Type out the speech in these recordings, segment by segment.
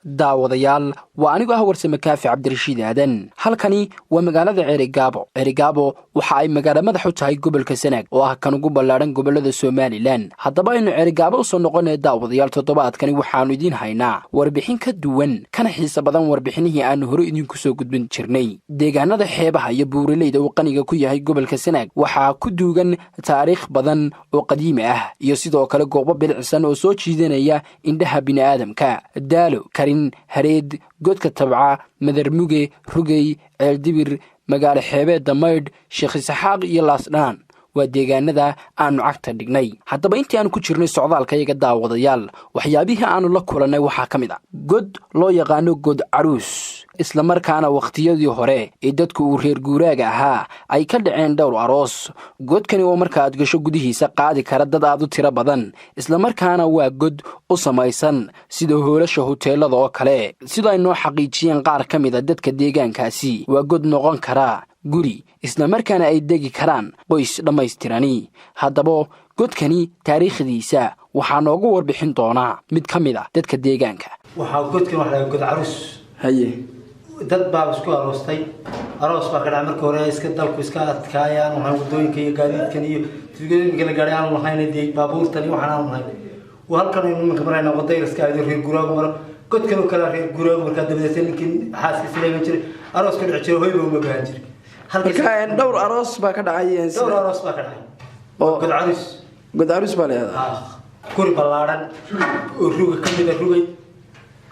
daawadayaal waa anigu warsame kaafi cabdirashiid aadan halkani waa magaalada Cerigabo waxa ay magaalo madax u tahay gobolka Sanaag oo ah kan ugu ballaaran gobolada Soomaaliland haddaba aynu Cerigabo u soo noqonay daawadayaal toddobaadkani waxaanu idin haynaa warbixin ka duwan kana xiiso badan warbixinihii aan hore idinku soo gudbin jirnay deegaanada xeebaha iyo buuraleyda uu qaniga ku yahay gobolka Sanaag waxa ku duugan taariikh badan oo qadiimi ah iyo sidoo kale goobo bilicsan oo soo jiidanaya indhaha bini'aadamka daalo hareed godka tabca madarmuge rugay ceeldibir magaalo xeebeedda maydh sheekh isaxaaq iyo laasdhaan waa deegaanada aanu cagta dhignay haddaba intii aanu ku jirnay socdaalkayaga daawadayaal waxyaabihii aanu la kulannay waxaa ka mid ah god loo yaqaano god caruus isla markaana waqtiyadii hore ee dadku uu reer guuraaga ahaa ay ka dhaceen dhowr aroos godkani oo marka aad gasho gudihiisa qaadi kara dad aad u tiro badan isla markaana waa god u samaysan sida hoolasha hoteelada oo kale sida ay noo xaqiijiyeen qaar ka mid a dadka deegaankaasi waa god noqon kara guri isla markaana ay degi karaan qoys dhammaystirani haddaba godkani taariikhdiisa waxaa noogu warbixin doonaa mid ka mid ah dadka deegaanka waxaa godkan wax laga god caruus haye dad baa isku aroos baa ka dhacay markii hore iska dalku iska adkaayaan waxaan wadooyinka iyo gaadiidkan iyo tigooyinka la gaadhay aan lahayn baabuurtan iyo waxaan aan lahayn halkan nimanka marayna wadayga iska aado reer guraagu maro godkan oo kale reer guraagu markaa dabadeed ninkii xaaskiisa leeyahay jiray aroos ka dhici jiray hoyba uma gahan jiray halka dhowr aroos baa ka dhacay oo god caruus baa leeyahay guri ballaaran oo ruga ka mid ah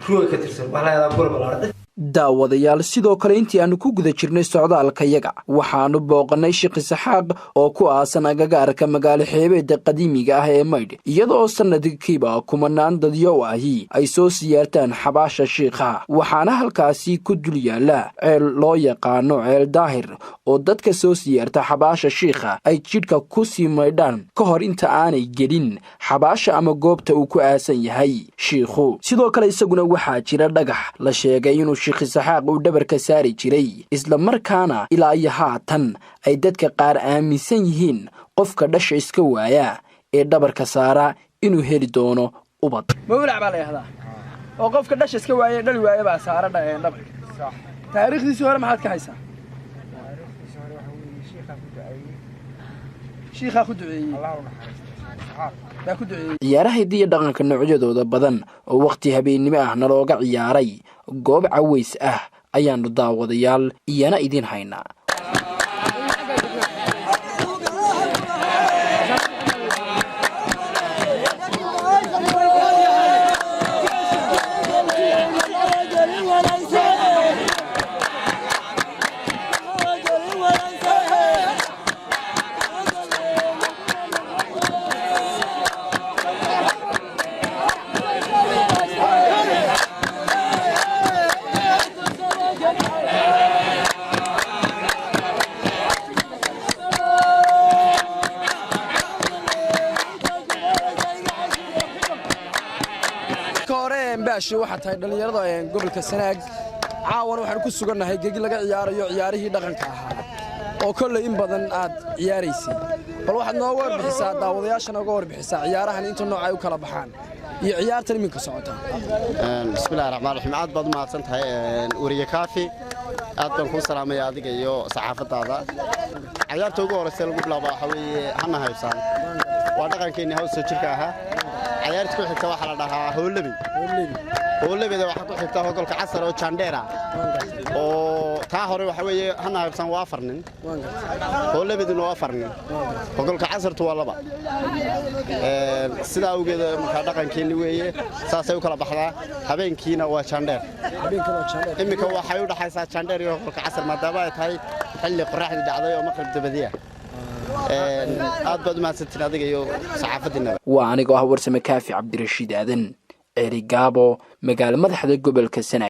ruga ka tirsan wax la yiraahdo guri ballaaran daawadayaal sidoo kale intii aanu ku guda jirnay socdaalkayaga waxaanu booqanay sheekh isaxaaq oo ku aasan agagaarka magaalo xeebeedda qadiimiga ah ee maydh iyadoo sanadkiiba kumanaan dadyow ahi ay soo siyaartaan xabaasha shiikha waxaana halkaasi ku dul yaala ceel loo yaqaano ceel daahir oo dadka soo siyaarta xabaasha shiikha ay jidhka ku sii maydhaan ka hor inta aanay gelin xabaasha ama goobta uu ku aasan yahay shiikhu sidoo kale isaguna waxaa jira dhagax la sheegay inuu sheekh isaxaaq uu dhabarka saari jiray isla markaana ilaa iyo haatan ay dadka qaar aaminsan yihiin qofka dhasha iska waaya ee dhabarka saara inuu heli doono ubad mawlac baa la yiraahdaa oo qofka dhasha iska waaya dhali waaya baa saara dhabarka taariikhdiisa hore maxaad ka haysaa shiikha ku duceeyay ciyaaraha hidiya dhaqanka noocyadooda badan oo waqti habeennimo ah nalooga ciyaaray goob caways ah ayaanu daawadayaal iyana idin haynaa waxa tahay dhalinyarada gobolka Sanaag caawan waxaan ku sugannahay geegi laga ciyaarayo ciyaarihii dhaqanka ahaa oo kulli in badan aad ciyaaraysay bal waxaad nooga warbixisaa daawadayaasha nooga warbixisaa ciyaarahan inta nooc ay u kala baxaan iyo ciyaartan iminka socota bismillaahir rahmaanir rahiim aad baad mahadsan tahay wariye kaafi aad baan ku salaamayaa adiga iyo saxaafadaada ciyaarta ugu horeysa lagu bilaabo waxa weeye hana haybsan waa dhaqankeena hawsa jirka ahaa ciyaarta ku xigta waxa la dhahaa howlabida waxa ku xigta hogolka casar oo jandheera oo taa hore waxa weeye hana haybsan waa afar nin howlabiduna waa afar nin hogolka casartu waa laba sida awgeeda marka dhaqankeena weeye saasay u kala baxdaa habeenkiina waa jandheer imika waxay u dhaxaysaa jandheer iyo hogolka casar maadaama ay tahay xilli qorraxda dhacday oo maqrib dabadiya aad baad mahadsantiin adiga iyo saxaafadina waa aniga warsame kaafi cabdirashiid aadan Cerigabo magaalo madaxda gobolka Sanaag